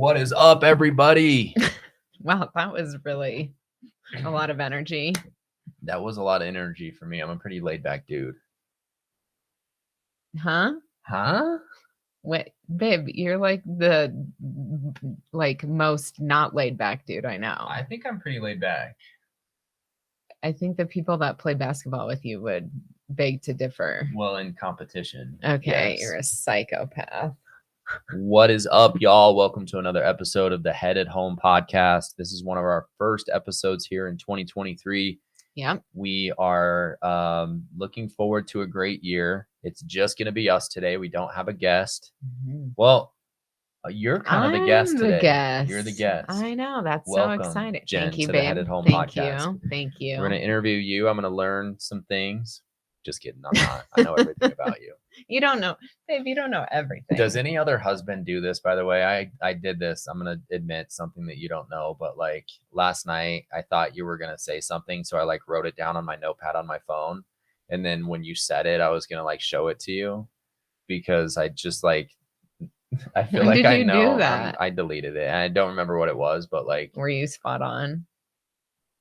What is up, everybody? Wow, that was really a lot of energy. That was a lot of energy for me. I'm a pretty laid back dude. Huh? Wait, babe, you're like the most not laid back dude I know. I think I'm pretty laid back. I think the people that play basketball with you would beg to differ. Well, in competition. Okay, yes. You're a psychopath. What is up, y'all? Welcome to another episode of the Head at Home podcast. This is one of our first episodes here in 2023. Yep. We are looking forward to a great year. It's just going to be us today. We don't have a guest. Mm-hmm. Well, you're kind of the guest today. Guest. You're the guest. I know. That's Welcome, so exciting. Jen, Thank you, to babe. the Head at Home Thank podcast. Thank you. We're going to interview you. I'm going to learn some things. Just kidding. I'm not. I know everything about you. You don't know, babe. You don't know everything. Does any other husband do this, by the way? I did this. I'm going to admit something that you don't know, but like last night, I thought you were going to say something. So I like wrote it down on my notepad on my phone. And then when you said it, I was going to like show it to you because I just like, I feel like I know that. I deleted it and I don't remember what it was, but like, were you spot on?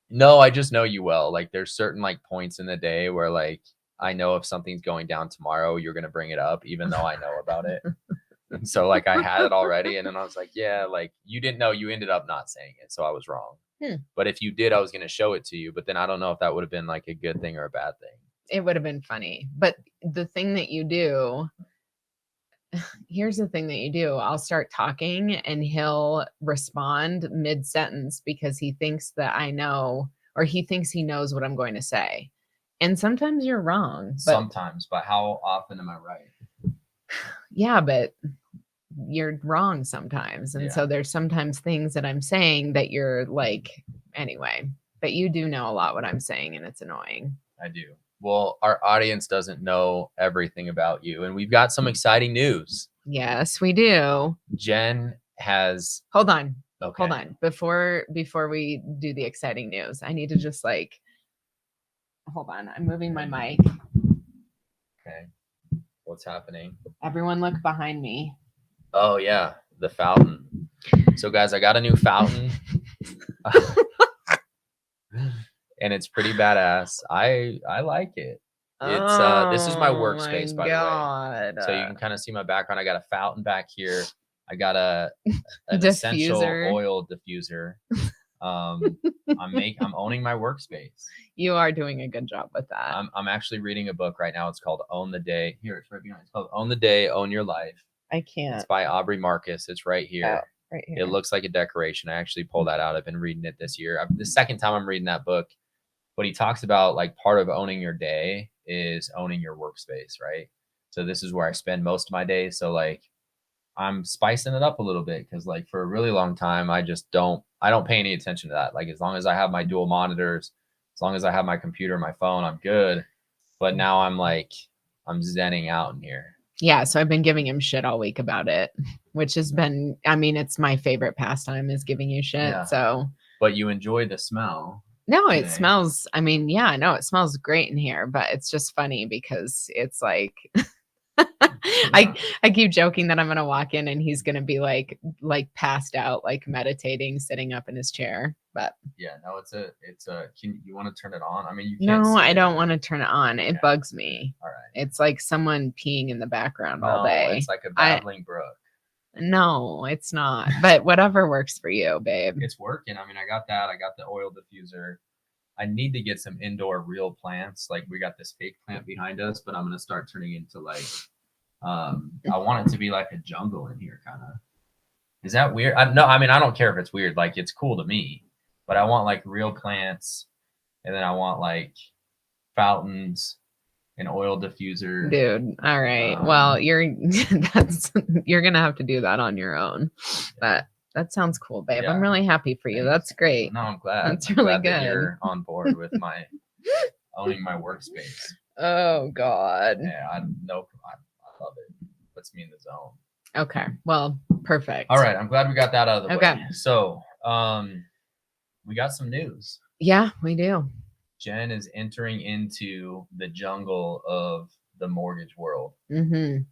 No, I just know you well. Like there's certain like points in the day where like, I know if something's going down tomorrow, you're going to bring it up, even though I know about it. And so like I had it already. And then I was like, yeah, like you didn't know, you ended up not saying it. So I was wrong. But if you did, I was going to show it to you. But then I don't know if that would have been like a good thing or a bad thing. It would have been funny. But the thing that you do, here's the thing that you do. I'll start talking and he'll respond mid-sentence because he thinks that I know, or he thinks he knows what I'm going to say. And sometimes you're wrong. Sometimes, but how often am I right? Yeah, but you're wrong sometimes. And so there's sometimes things that I'm saying that you're like, anyway, but you do know a lot what I'm saying and it's annoying. I do. Well, our audience doesn't know everything about you and we've got some exciting news. Yes, we do. Jen has... Hold on. Okay. Hold on. Before we do the exciting news, I need to just like... Hold on, I'm moving my mic. Okay. What's happening? Everyone look behind me. Oh, yeah. The fountain. So, guys, I got a new fountain. And it's pretty badass. I like it. It's this is my workspace, by the way. So you can kind of see my background. I got a fountain back here. I got an essential oil diffuser. I'm owning my workspace. You are doing a good job with that. I'm actually reading a book right now. It's called Own the Day. Here, it's right behind. It's called Own the Day, Own Your Life. I can't. It's by Aubrey Marcus. It's right here. Oh, right here. It looks like a decoration. I actually pulled that out. I've been reading it this year. The second time I'm reading that book. But he talks about like part of owning your day is owning your workspace, right? So this is where I spend most of my day. So like I'm spicing it up a little bit because like for a really long time, I don't pay any attention to that. Like as long as I have my dual monitors, as long as I have my computer, my phone, I'm good. But now I'm zenning out in here. Yeah. So I've been giving him shit all week about it, which has been, I mean, it's my favorite pastime is giving you shit. Yeah. So. But you enjoy the smell. No, today. It smells, I mean, yeah, no, it smells great in here, but it's just funny because it's like, yeah. I keep joking that I'm going to walk in and he's going to be like passed out, like meditating, sitting up in his chair. But yeah, no, can you want to turn it on? I mean, you can't. No, I don't want to turn it on. It bugs me. All right. It's like someone peeing in the background all day. It's like a babbling brook. No, it's not. But whatever works for you, babe. It's working. I mean, I got that. I got the oil diffuser. I need to get some indoor real plants. Like we got this fake plant behind us, but I'm going to start turning into like, I want it to be like a jungle in here kind of. Is that weird? No, I mean, I don't care if it's weird. Like it's cool to me, but I want like real plants. And then I want like fountains. An oil diffuser. Dude, all right. Well, you're gonna have to do that on your own. But that sounds cool, babe. Yeah. I'm really happy for you. Thanks. That's great. No, I'm glad. That's really good. That you're on board with my owning my workspace. Oh God. Yeah, I love it. Puts me in the zone. Okay. Well, perfect. All right. I'm glad we got that out of the way. So we got some news. Yeah, we do. Jen is entering into the jungle of the mortgage world. Mm-hmm.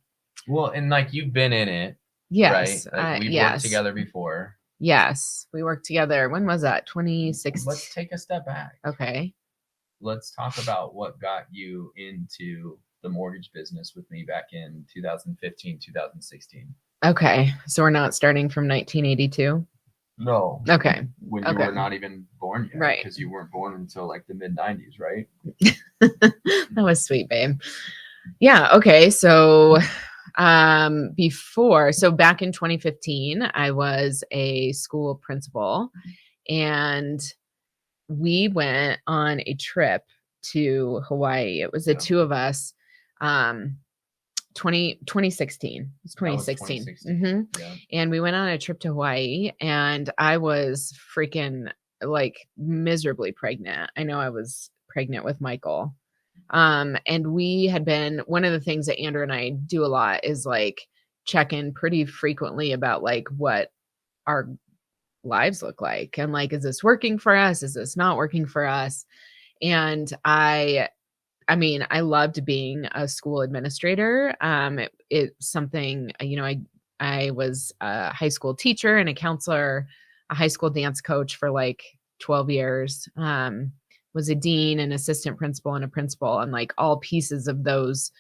Well, and like you've been in it, Yes. Like we've worked Yes. together before. Yes. We worked together. When was that? 2016. Let's take a step back. Okay. Let's talk about what got you into the mortgage business with me back in 2015, 2016. Okay. So we're not starting from 1982. No. Okay. When you were not even born yet. Right. Because you weren't born until like the mid 90s, right? That was sweet, babe. Yeah. Okay. So back in 2015, I was a school principal, and we went on a trip to Hawaii. It was the two of us. 2016. It's 2016. 2016. Yeah. And we went on a trip to Hawaii, and I was freaking like miserably pregnant. I know I was pregnant with Michael. And we had been, one of the things that Andrew and I do a lot is like check in pretty frequently about like what our lives look like, and like, is this working for us? Is this not working for us? And I mean, I loved being a school administrator. It's something, I was a high school teacher and a counselor, a high school dance coach for like 12 years. Was a dean, an assistant principal, and a principal, and like all pieces of those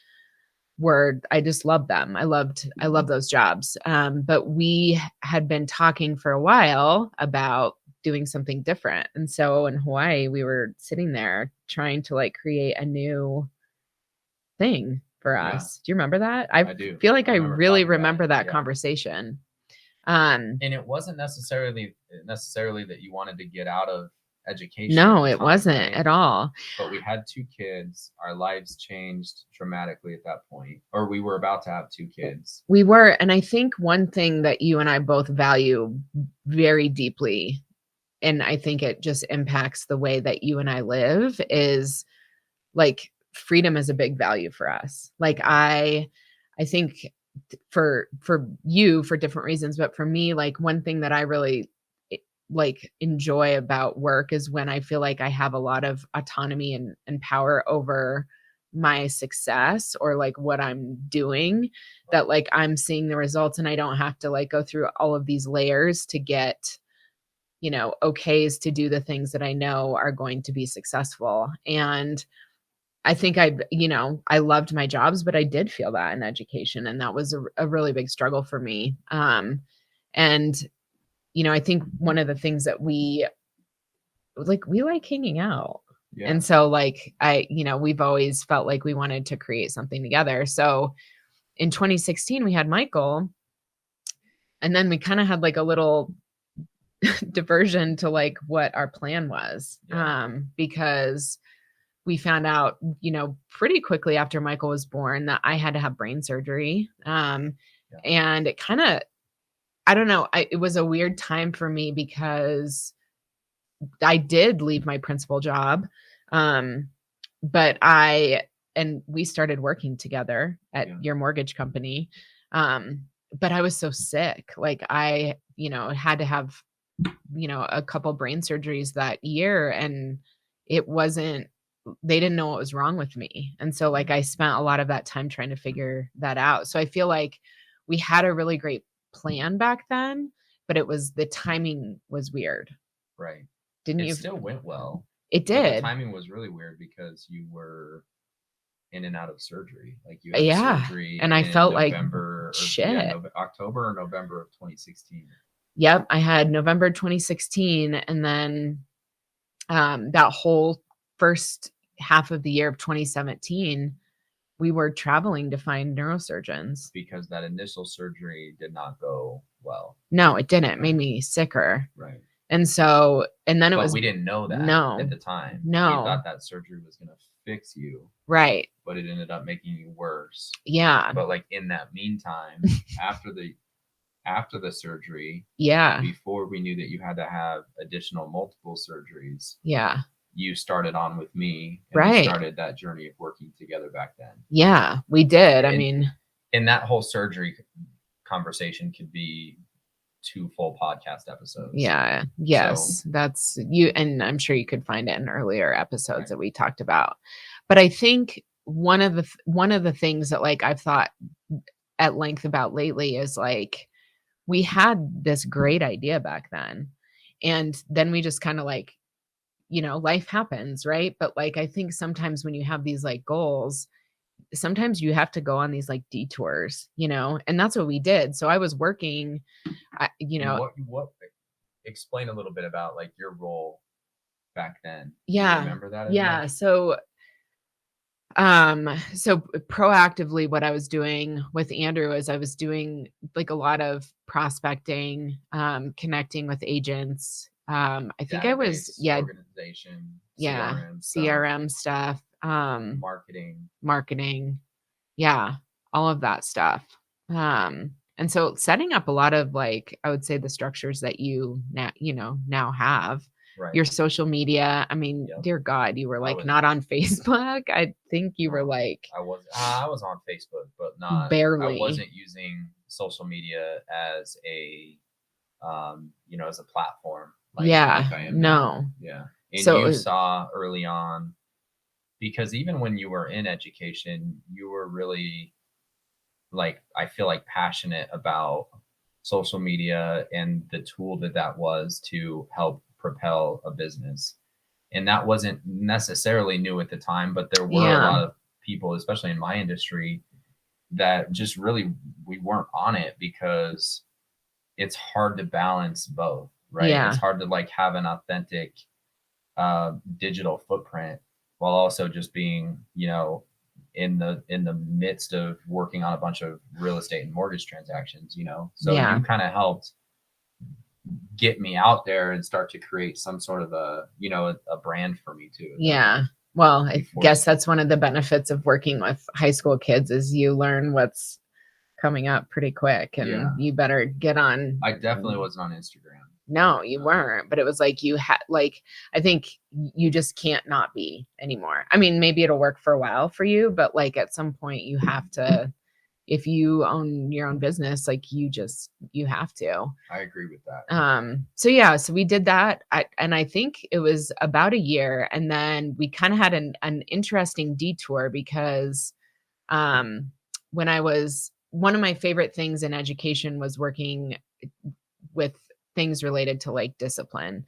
I just loved them. I loved those jobs. But we had been talking for a while about doing something different. And so in Hawaii, we were sitting there trying to like create a new thing for us. Do you remember that? I do. Feel like I really remember that conversation. And it wasn't necessarily that you wanted to get out of education. No, it wasn't at all. But we had 2 kids. Our lives changed dramatically at that point, or we were about to have 2 kids. We were. And I think one thing that you and I both value very deeply, and I think it just impacts the way that you and I live, is like freedom is a big value for us. Like I think for you for different reasons, but for me, like one thing that I really like enjoy about work is when I feel like I have a lot of autonomy and power over my success, or like what I'm doing, that like I'm seeing the results and I don't have to like go through all of these layers to get, okays to do the things that I know are going to be successful. And I think I loved my jobs, but I did feel that in education. And that was a really big struggle for me. And I think one of the things that we like hanging out. Yeah. And so like we've always felt like we wanted to create something together. So in 2016, we had Michael, and then we kind of had like a little diversion to like what our plan was. Yeah. Because we found out, pretty quickly after Michael was born that I had to have brain surgery. And it kind of, I don't know, it was a weird time for me because I did leave my principal job. But we started working together at your mortgage company. But I was so sick. Like I, had to have, a couple brain surgeries that year, and they didn't know what was wrong with me. And so like I spent a lot of that time trying to figure that out. So I feel like we had a really great plan back then, but the timing was weird. Right. It still went well. It did. But the timing was really weird because you were in and out of surgery. Like you had surgery, and I felt November, like shit. October or November of 2016. Yep, I had November 2016, and then that whole first half of the year of 2017, we were traveling to find neurosurgeons. Because that initial surgery did not go well. No, it didn't. It made me sicker. Right. And so, and then we didn't know that at the time. No. We thought that surgery was going to fix you. Right. But it ended up making you worse. Yeah. But like in that meantime, after the surgery, before we knew that you had to have additional multiple surgeries. Yeah. You started on with me, and right. We started that journey of working together back then. Yeah, we did. And that whole surgery conversation could be 2 full podcast episodes. Yeah. Yes. So, that's you. And I'm sure you could find it in earlier episodes that we talked about. But I think one of the things that like I've thought at length about lately is like, we had this great idea back then. And then we just kind of like, life happens, right? But like, I think sometimes when you have these like goals, sometimes you have to go on these like detours, and that's what we did. So I was working, I, you And know, what explain a little bit about like your role back then. Do you yeah, remember that as yeah. much? So proactively what I was doing with Andrew is I was doing like a lot of prospecting, connecting with agents. I think I was, Database, yeah, organization, yeah, CRM stuff, CRM stuff, marketing. marketing, yeah, all of that stuff. And so setting up a lot of like, I would say the structures that now have Right. your social media. I mean, Yep. dear God, you were I like was not on Facebook. I think you were no, like I was on Facebook, but not I barely. wasn't using social media as a as a platform Yeah, like I am now. no. Yeah. And So it you was, saw early on because even when you were in education, you were really like I feel like passionate about social media and the tool that was to help propel a business. And that wasn't necessarily new at the time, but there were a yeah, lot of people, especially in my industry, that just really we weren't on it because it's hard to balance both, right? It's yeah, hard to like have an authentic digital footprint while also just being, in the midst of working on a bunch of real estate and mortgage transactions, So yeah, you kind of helped get me out there and start to create some sort of a brand for me too at that yeah. point. Well, I You guess forced that's one of the benefits of working with high school kids is you learn what's coming up pretty quick and Yeah. you better get on. I definitely wasn't on Instagram. No, you weren't, but it was like you had like I think you just can't not be anymore. I mean, maybe it'll work for a while for you, but like at some point you have to if you own your own business, like you have to. I agree with that. So yeah, so we did that. And I think it was about a year and then we kind of had an interesting detour because um when I was one of my favorite things in education was working with things related to like discipline.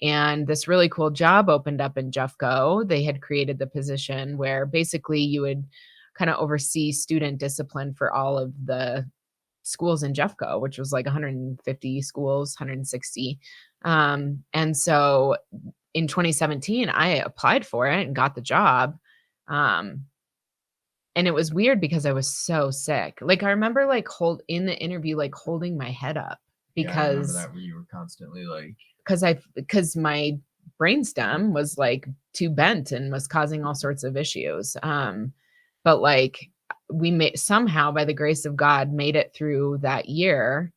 And this really cool job opened up in Jeffco. They had created the position where basically you would kind of oversee student discipline for all of the schools in Jeffco, which was like 150 schools, 160. And so in 2017, I applied for it and got the job. Um, and it was weird because I was so sick. Like I remember like hold in the interview, like holding my head up Yeah, I remember because that where you were constantly like, because my brainstem was like too bent and was causing all sorts of issues. But like we made somehow by the grace of God made it through that year.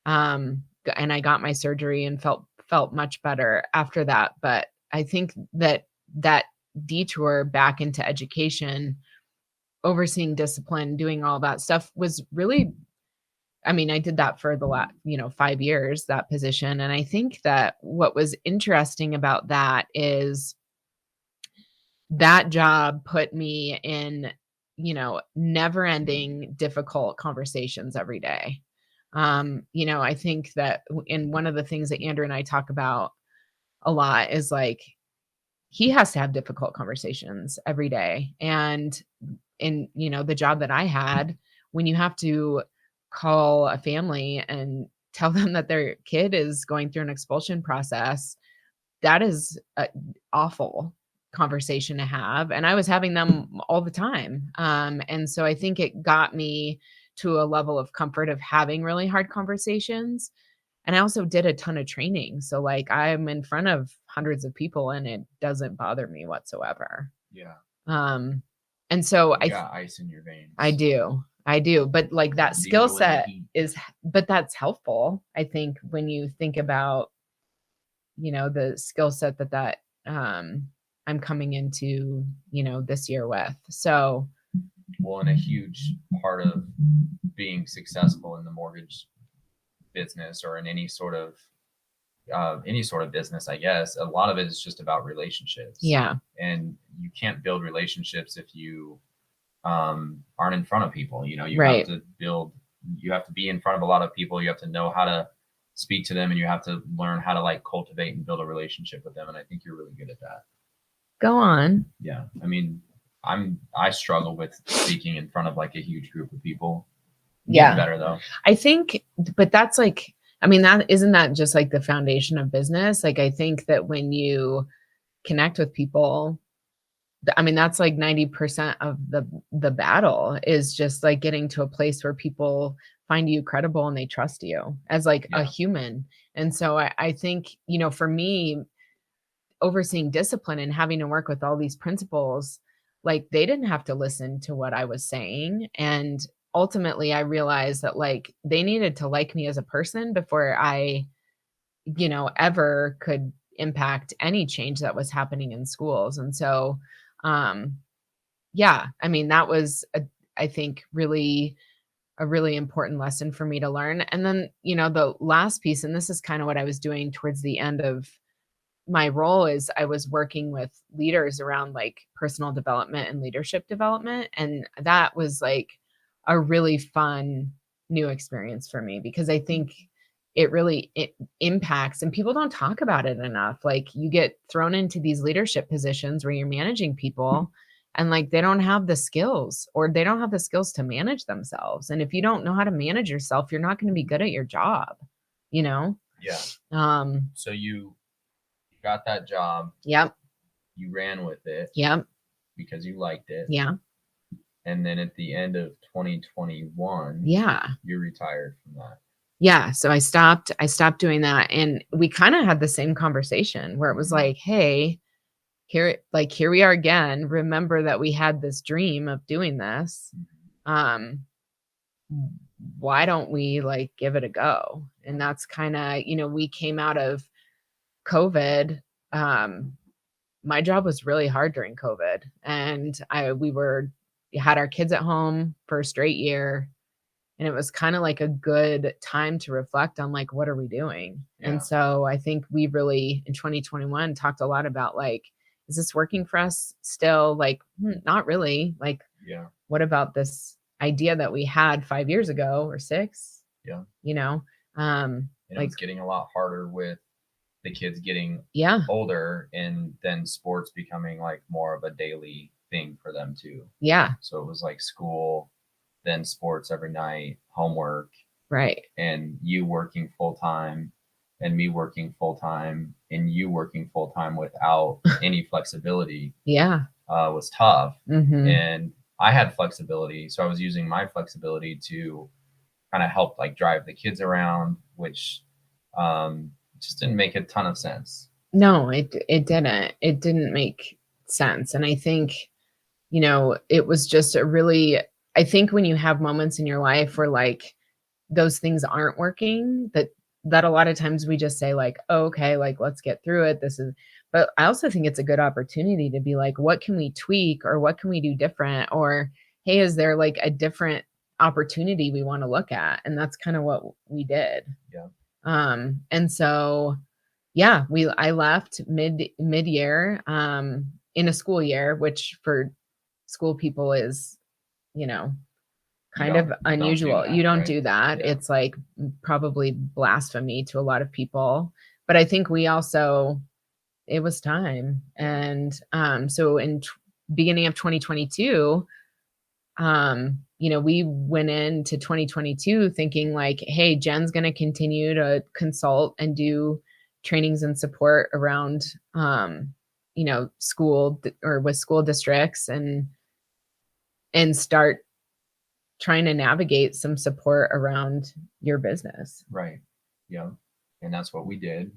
And I got my surgery and felt much better after that. But I think that detour back into education, overseeing discipline, doing all that stuff was really I mean, I did that for the last, 5 years, that position, and I think that what was interesting about that is that job put me in, never-ending difficult conversations every day. I think that in one of the things that Andrew and I talk about a lot is, like, he has to have difficult conversations every day, and in, the job that I had, when you have to call a family and tell them that their kid is going through an expulsion process, that is a awful conversation to have, and I was having them all the time, and so I think it got me to a level of comfort of having really hard conversations, and I also did a ton of training, so, like, I'm in front of hundreds of people, and it doesn't bother me whatsoever. yeah, Um, and so you got ice in your I veins. do. I do, but, like, that skill Zero in the set heat. but that's helpful, I think, when you think about, the skill set um, I'm coming into, this year with. So, Well, and a huge part of being successful in the mortgage business or in any sort of business, I guess, a lot of it is just about relationships. yeah, And you can't build relationships if you aren't in front of people. You have right. to build you have to be in front of a lot of people. You have to know how to speak to them, and you have to learn how to like cultivate and build a relationship with them. And I think you're really good at that. Go on. Yeah. I mean, I struggle with speaking in front of like a huge group of people. I'm getting Yeah. better though. I think, but that's like, I mean, that isn't that just like the foundation of business? Like, I think that when you connect with people, I mean, that's like 90% of the battle is just like getting to a place where people find you credible and they trust you as like a Yeah. human. And so I think, you know, for me, overseeing discipline and having to work with all these principals, like they didn't have to listen to what I was saying. And ultimately I realized that like they needed to like me as a person before I, you know, ever could impact any change that was happening in schools. And so um yeah, I mean that was I think really a really important lesson for me to learn. And then, you know, the last piece, and this is kind of what I was doing towards the end of my role, is I was working with leaders around like personal development and leadership development. And that was like a really fun new experience for me because I think it impacts and people don't talk about it enough. Like you get thrown into these leadership positions where you're managing people and like they don't have the skills or they don't have the skills to manage themselves. And if you don't know how to manage yourself, you're not going to be good at your job, you know? Yeah. Um, So you got that job, yep, you ran with it yep, because you liked it. yeah, And then at the end of 2021, yeah. you retired from that. Yeah, so I stopped doing that, and we kinda had the same conversation where it was Mhm. like, "Hey, here we are again. Remember that we had this dream of doing this. Um, why don't we, like, give it a go?" And that's kinda, you know, we came out of COVID. um, my job was really hard during COVID, and we had our kids at home for a straight year. And it was kinda like a good time to reflect on, like, what are we doing? Yeah. And so I think we really, in 2021, talked a lot about, like, is this working for us still? Like, not really. Like, Yeah. what about this idea that we had 5 years ago or 6? Yeah. You know? And it Like was getting a lot harder with the kids getting yeah, older and then sports becoming like more of a daily thing for them too. yeah, So it was like school, then sports every night, homework, right. and you working full time and me working full time and you working full time without any flexibility Yeah. was tough. Mhm. And I had flexibility. So I was using my flexibility to kind of help like drive the kids around, which just didn't make a ton of sense. No, it didn't. It didn't make sense, and I think, you know, it was just a really I think when you have moments in your life where, like, those things aren't working, that a lot of times we just say, like, "Oh, okay, like, let's get through it. This is" but I also think it's a good opportunity to be like, "What can we tweak or what can we do different?" Or, "Hey, is there, like, a different opportunity we wanna look at?" And that's kinda what we did. Yeah. And so yeah, we I left mid-year, in a school year, which for school people is, you know, You kind of don't do unusual. You that, don't right? do that. Yeah. It's like probably blasphemy to a lot of people. But I think we also it was time. Yeah. And so in beginning of 2022, you know, we went into 2022 thinking like, hey, Jen's going to continue to consult and do trainings and support around, you know, or with school districts and start trying to navigate some support around your business. Right. Yeah. And that's what we did.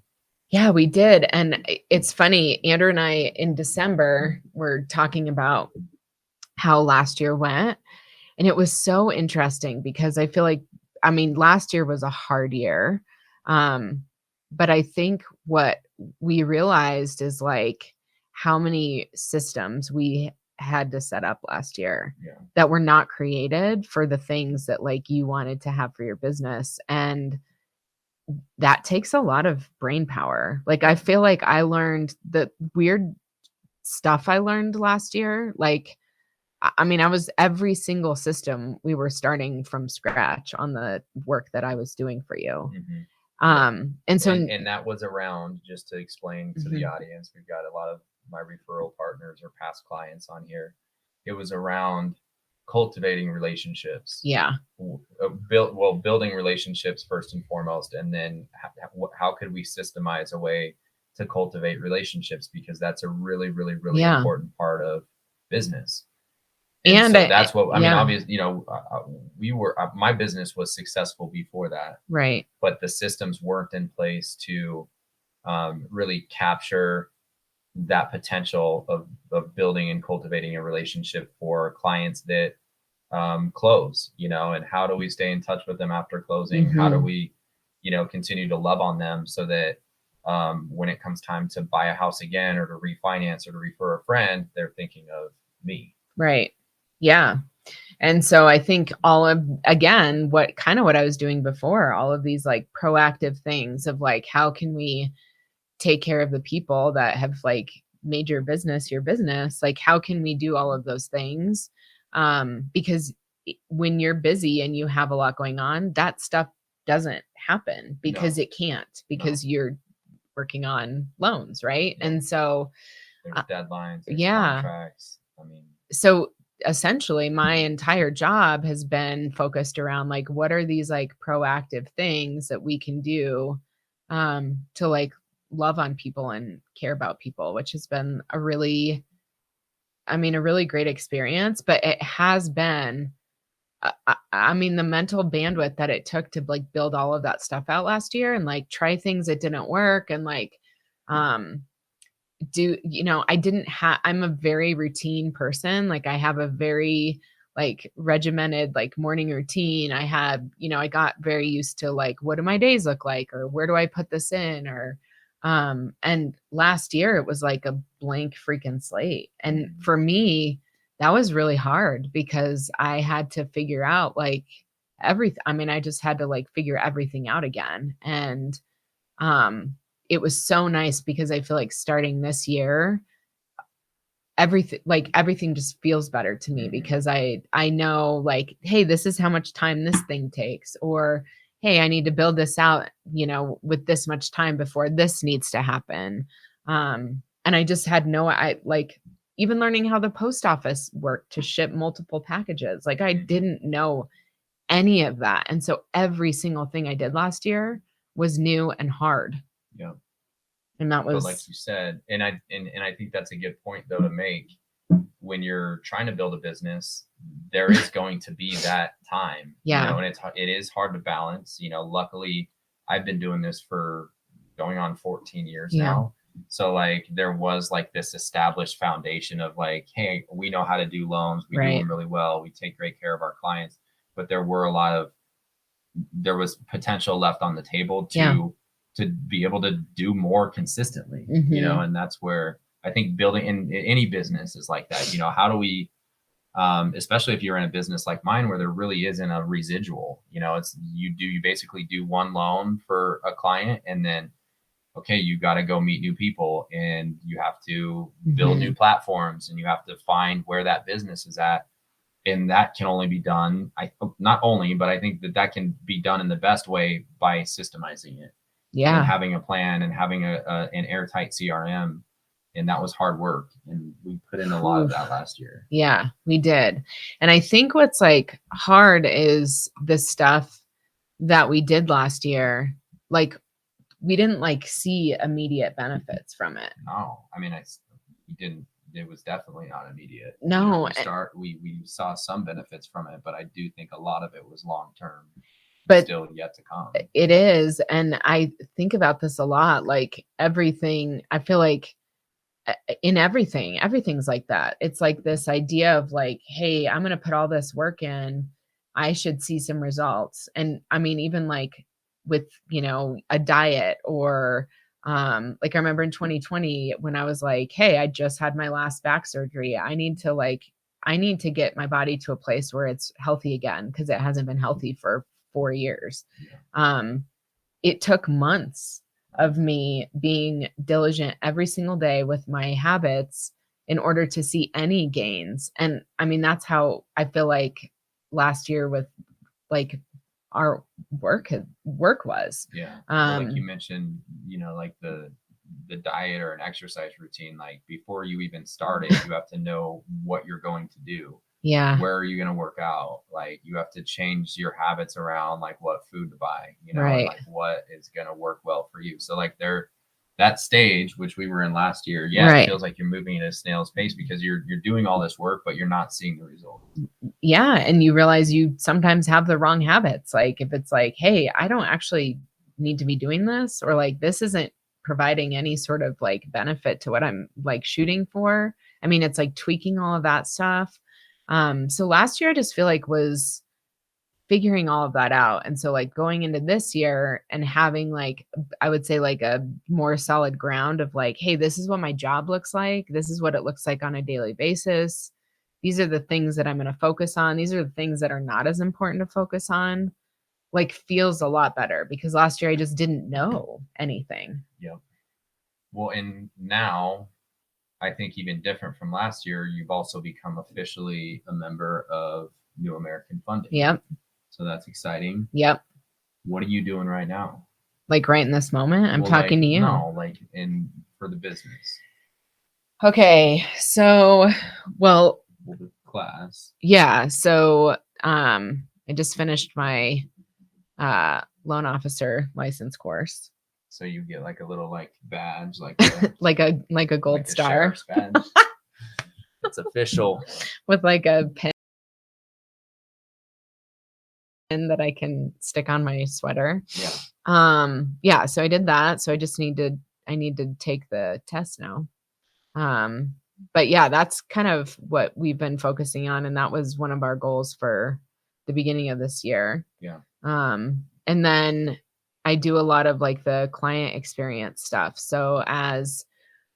Yeah, we did. And it's funny, Andrew and I in December were talking about how last year went. And it was so interesting because I feel like, I mean, last year was a hard year. Um, but I think what we realized is like how many systems we had to set up last year Yeah. that were not created for the things that like you wanted to have for your business. And that takes a lot of brain power. Like I feel like I learned the weird stuff I learned last year. Like I mean, I was every single system we were starting from scratch on the work that I was doing for you. Mhm. And so And that was around, just to explain to the Mhm. audience, we've got a lot of my referral partners or past clients on here. It was around cultivating relationships, Yeah, building relationships first and foremost, and then how could we systemize a way to cultivate relationships, because that's a really, really, really yeah. important part of business. And And so that's what I mean. yeah, Obviously, my business was successful before that, right. but the systems weren't in place to really capture that potential of building and cultivating a relationship for clients that close, and how do we stay in touch with them after closing? How do Mhm. we, continue to love on them so that when it comes time to buy a house again or to refinance or to refer a friend, they're thinking of me. Right. Yeah. And so I think all of again, what I was doing before, all of these like proactive things of like, how can we take care of the people that have like made your business? Like, how can we do all of those things? Because when you're busy and you have a lot going on, that stuff doesn't happen because No, it can't, no, because you're working on loans, right? yeah. And so, There's uh, deadlines, there's yeah. contracts. I mean, So essentially my entire job has been focused around like what are these like proactive things that we can do to like love on people and care about people, which has been a really great experience, but it has been I mean the mental bandwidth that it took to like build all of that stuff out last year and like try things that didn't work and like um I didn't have I'm a very routine person. Like I have a very like regimented like morning routine. I got very used to like what do my days look like or where do I put this in or and last year it was like a blank freaking slate. And for me, that was really hard because I had to figure out like everything. I mean, I just had to like figure everything out again. And um, it was so nice because I feel like starting this year, everything just feels better to me mhm, because I know like, hey, this is how much time this thing takes, or hey, I need to build this out, with this much time before this needs to happen. And I just had no I like even learning how the post office worked to ship multiple packages. Like I mhm, didn't know any of that. And so every single thing I did last year was new and hard. yeah. And that But like was you said, and I think that's a good point though to make. When you're trying to build a business, there is going to be that time, yeah, and it is hard to balance. Luckily, I've been doing this for going on 14 years yeah, now. So like there was like this established foundation of like, hey, we know how to do loans, we do right. them really well, we take great care of our clients. But there was potential left on the table Yeah. to be able to do more consistently, Mhm. and that's where I think building in any business is like that. How do we, especially if you're in a business like mine where there really isn't a residual, you basically do one loan for a client, and then okay, you got to go meet new people, and you have to build new Mhm. platforms, and you have to find where that business is at. And that can only be done, not only, but I think that can be done in the best way by systemizing it and Yeah. having a plan and having an airtight CRM. And that was hard work, and we put in a lot of Oof. that last year. Yeah, we did. And I think what's like hard is the stuff that we did last year. Like we didn't like see immediate benefits from it. No, I mean, we didn't. It was definitely not immediate. No, We saw some benefits from it, but I do think a lot of it was long term, but still yet to come. it is. And I think about this a lot. Like everything, I feel like in everything's like that. It's like this idea of like, hey, I'm going to put all this work in, I should see some results. And I mean even like with a diet or like I remember in 2020 when I was like, hey, I just had my last back surgery, I need to get my body to a place where it's healthy again because it hasn't been healthy for 4 years. Yeah. um it took months of me being diligent every single day with my habits in order to see any gains. And I mean, that's how I feel like last year with like our work was. Yeah. Well, like you Um, mentioned, like the diet or an exercise routine, like before you even start it, you have to know what you're going to do. yeah, Where are you going to work out? Like you have to change your habits around like what food to buy, and right, like what is going to work well for you. So like that stage, which we were in last year, yeah, it right. feels like you're moving at a snail's pace because you're doing all this work, but you're not seeing the results. Yeah, and you realize you sometimes have the wrong habits. Like if it's like, "Hey, I don't actually need to be doing this," or like this isn't providing any sort of like benefit to what I'm like shooting for. I mean, it's like tweaking all of that stuff. So last year I just feel like was figuring all of that out. And so like going into this year and having like I would say like a more solid ground of like, hey, this is what my job looks like. This is what it looks like on a daily basis. These are the things that I'm going to focus on. These are the things that are not as important to focus on. Like feels a lot better because last year I just didn't know anything. Yep. Well, and now I think even different from last year, you've also become officially a member of New American Funding. Yep. So that's exciting. Yep. What are you doing right now? Like right in this moment, I'm Well, talking like, to you. No, like for the business. Okay. So, well, The class. yeah. So, I just finished my loan officer license course. So you get like a little like badge, like a, like a gold like a star sheriff's badge. It's official. with like a pin that I can stick on my sweater. Yeah. Yeah, so I did that. So I need to take the test now. But yeah, that's kind of what we've been focusing on, and that was one of our goals for the beginning of this year. Yeah. And then I do a lot of like the client experience stuff. So as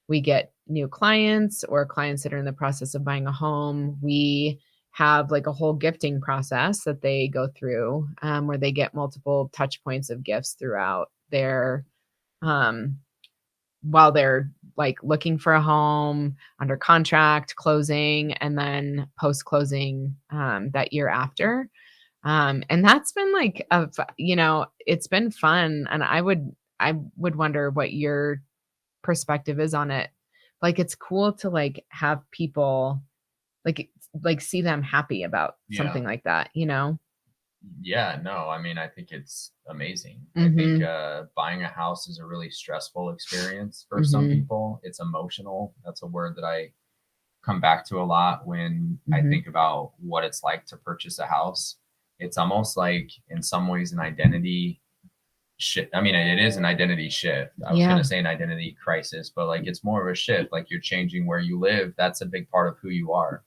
we get new clients or clients that are in the process of buying a home, we have like a whole gifting process that they go through, where they get multiple touch points of gifts throughout their um, while they're like looking for a home, under contract, closing, and then post closing that year after. And that's been like it's been fun, and I would wonder what your perspective is on it. Like it's cool to like have people like see them happy about something Yeah. like that, you know? Yeah, no, I mean, I think it's amazing. I think Mhm. buying a house is a really stressful experience for some Mhm. people. It's emotional. That's a word that I come back to a lot when I Mhm. think about what it's like to purchase a house. It's almost like, in some ways, an identity shift. I mean, it is an identity shift. I was going Yeah. to say an identity crisis, but like it's more of a shift. Like you're changing where you live. That's a big part of who you are,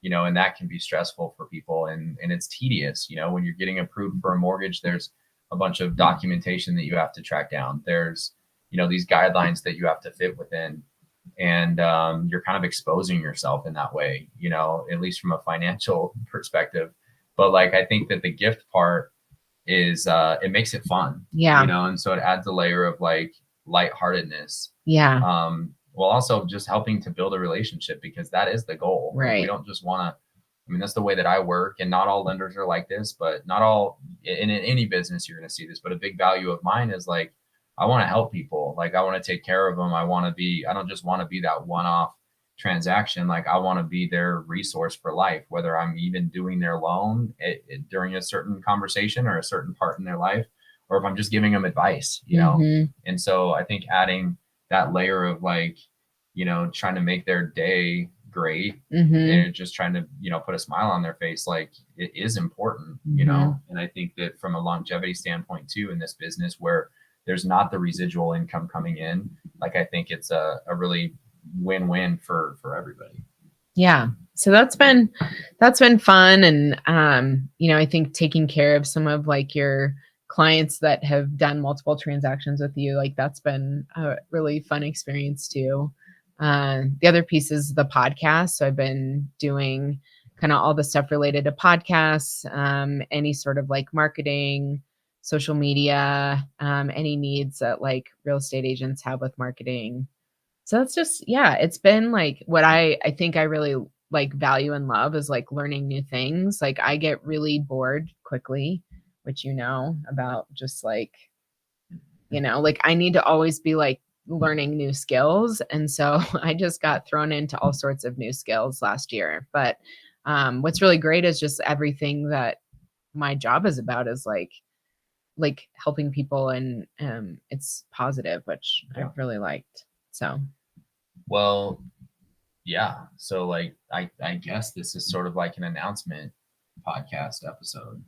and that can be stressful for people, and it's tedious. When you're getting approved for a mortgage, there's a bunch of documentation that you have to track down. There's, these guidelines that you have to fit within, and you're kind of exposing yourself in that way, at least from a financial perspective. But like, I think that the gift part is it makes it fun, Yeah. and so it adds a layer of like lightheartedness, Yeah. while also just helping to build a relationship, because that is the goal. Like, we Right. don't just want to. I mean, that's the way that I work, and not all lenders are like this, but not all in any business you're going to see this. But a big value of mine is like, I want to help people. Like, I want to take care of them. I don't just want to be that one-off transaction. Like, I want to be their resource for life, whether I'm even doing their loan during a certain conversation or a certain part in their life, or if I'm just giving them advice. Mhm. And so I think adding that layer of like, trying to make their day great, Mhm. and just trying to, put a smile on their face, like, it is important. Mhm. And I think that from a longevity standpoint too, in this business where there's not the residual income coming in, like, I think it's a really win-win for everybody. Yeah. So that's been fun, and I think taking care of some of like your clients that have done multiple transactions with you, like that's been a really fun experience too. The other piece is the podcast. So I've been doing kind of all the stuff related to podcasts, any sort of like marketing, social media, any needs that like real estate agents have with marketing. So it's just, yeah, it's been like what I think I really like value and love is like learning new things. Like I get really bored quickly, which you know about just like, like I need to always be like learning new skills. And so I just got thrown into all sorts of new skills last year. But what's really great is just everything that my job is about is like helping people, and it's positive, which Yeah. I've really liked. So Well, yeah. So like I guess this is sort of like an announcement podcast episode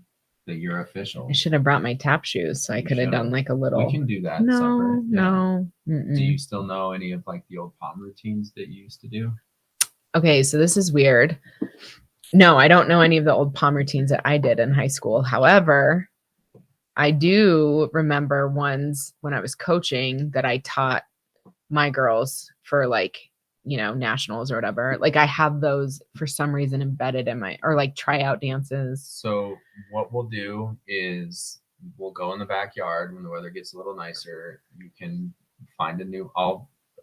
that you're official. I should have brought my tap shoes so I You could have done should've. like a little. We can do that No, separate. Yeah. no. Do Mm-mm. you still know any of like the old palm routines that you used to do? Okay, so this is weird. No, I don't know any of the old palm routines that I did in high school. However, I do remember ones when I was coaching that I taught my girls for like, nationals or whatever. Like I have those for some reason embedded in my, or like tryout dances. So what we'll do is we'll go in the backyard when the weather gets a little nicer. You can find a new.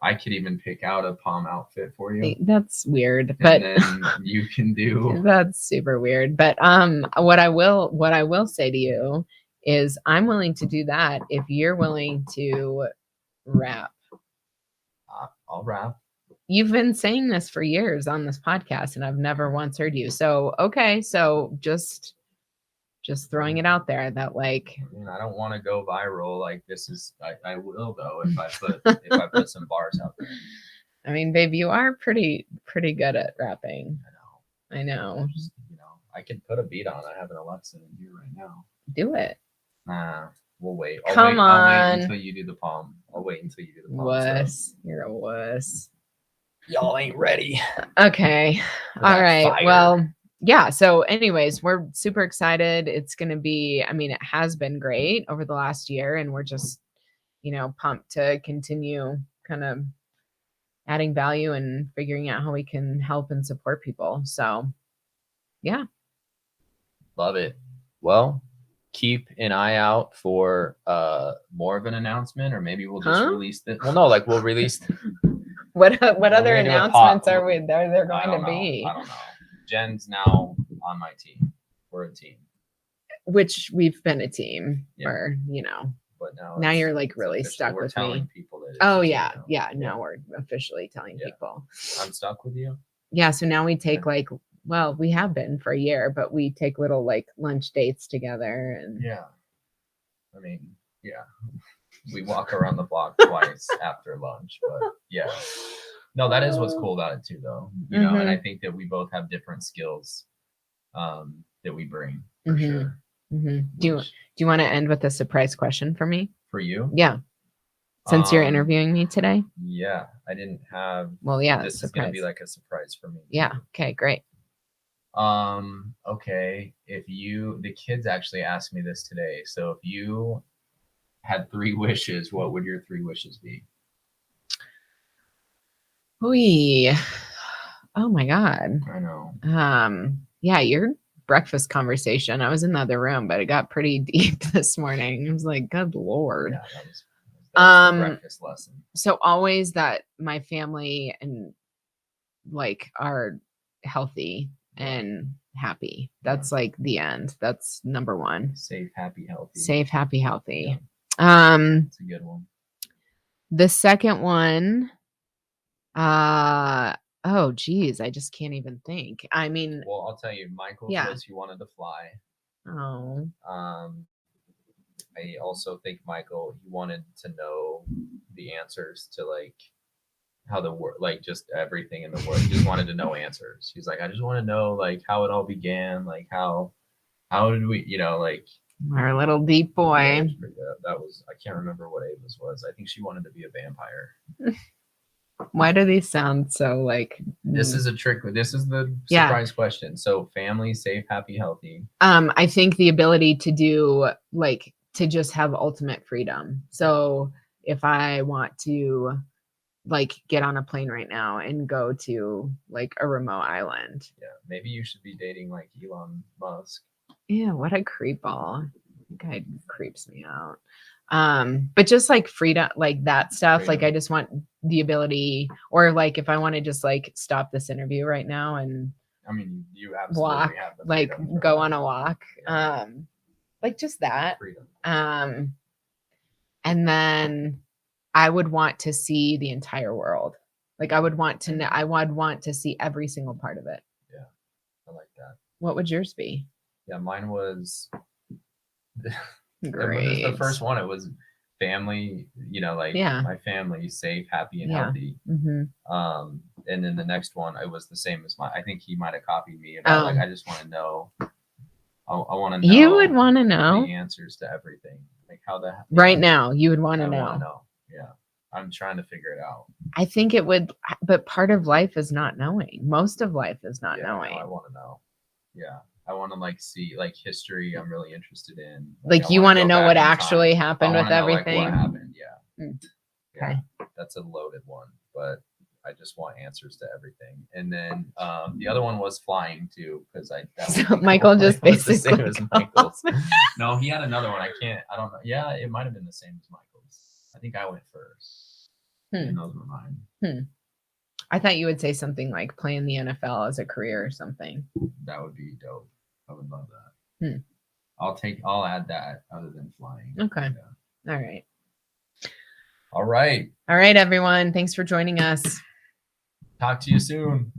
I could even pick out a palm outfit for you. That's weird, but and then you can do. That's super weird. But what I will say to you is I'm willing to do that if you're willing to rap. I'll rap. You've been saying this for years on this podcast, and I've never once heard you. So okay, so just throwing it out there that like, I mean, I don't want to go viral. Like this is, I will though if I put some bars out there. I mean, babe, you are pretty good at rapping. I know. Just, I can put a beat on. I have an Alexa in here right now. Do it. Nah, we'll wait. Come on. I'll wait until you do the palm. I'll wait until you do the palm. Wuss. You're a wuss. Y'all ain't ready. Okay. All right. Fire. Well, yeah. So anyways, we're super excited. It's going to be, I mean, it has been great over the last year, and we're just, pumped to continue kind of adding value and figuring out how we can help and support people. So yeah. Love it. Well, keep an eye out for more of an announcement, or maybe we'll just release it. Well, no, like we'll release. What other announcements are there going to be? I don't know. Jen's now on my team. We're a team. Which we've been a team for, But now you're like really stuck with me. People that oh yeah. Yeah. Now we're officially telling people. I'm stuck with you. Yeah. So now we take we have been for a year, but we take little like lunch dates together and I mean, we walk around the block twice after lunch, but no, that is what's cool about it too, though. And I think that we both have different skills that we bring for sure. Do you want to end with a surprise question for me? For you? Yeah. Since you're interviewing me today? Yeah, I didn't have. Well, yeah. This is going to be like a surprise for me. Yeah. Okay, great. Okay. The kids actually asked me this today. So if you had 3 wishes, what would your 3 wishes be? Oh my God. I know. Yeah, your breakfast conversation. I was in the other room, but it got pretty deep this morning. I was like, good Lord. Yeah, that was the breakfast lesson. So always that my family and like are healthy and happy. That's like the end. That's number 1. Safe, happy, healthy. Safe, happy, healthy. Yeah. That's a good one. The second one, oh geez, I just can't even think. I mean, well, I'll tell you, Michael says he wanted to fly. Oh. I also think Michael, he wanted to know the answers to like how the world, like just everything in the world. He just wanted to know answers. He's like, I just want to know like how it all began, like how did we, like our little deep boy. Yeah, that was I can't remember what Ava's was. I think she wanted to be a vampire. Why do these sound so like? This is a trick. This is the surprise question. So family, safe, happy, healthy. I think the ability to do like to just have ultimate freedom. So if I want to like get on a plane right now and go to like a remote island. Yeah, maybe you should be dating like Elon Musk. Yeah, what a creepball. guy creeps me out. But just like freedom, like that stuff, like I Freedom. just want the ability, or like if I want to just like stop this interview right now and I mean, you absolutely walk, have the like freedom for go that. on a walk. Yeah. Like just that. Freedom. And then I would want to see the entire world. Like I would want to know, I would want to see every single part of it. I like that. What would yours be? Yeah, mine was Great. the first one. It was family, like Yeah. my family safe, happy, and Yeah. healthy. Mm-hmm. And then the next one, it was the same as I think he might have copied me about like, I just want to know. I want to know. You would want to know the answers to everything, like how right now. You would want to I want to know. know. Yeah, I'm trying to figure it out. I think it would, but part of life is not knowing. Most of life is not Yeah, knowing. I want to know. Yeah, I want to like see like history. I'm really interested in. Like I you wanna want to go know back what in time. actually I happened with wanna know, like, everything. what happened? Yeah. Mm. Yeah, Okay. that's a loaded one, but I just want answers to everything. And then the other one was flying too, because So Michael just it was the same basically as Michael's. No, he had another one. I don't know. Yeah, it might have been the same as Michael's. I think I went first. And those were mine. I thought you would say something like playing the NFL as a career or something. That would be dope. I would love that. I'll add that other than flying. Okay. Yeah. All right. All right. All right, everyone. Thanks for joining us. Talk to you soon.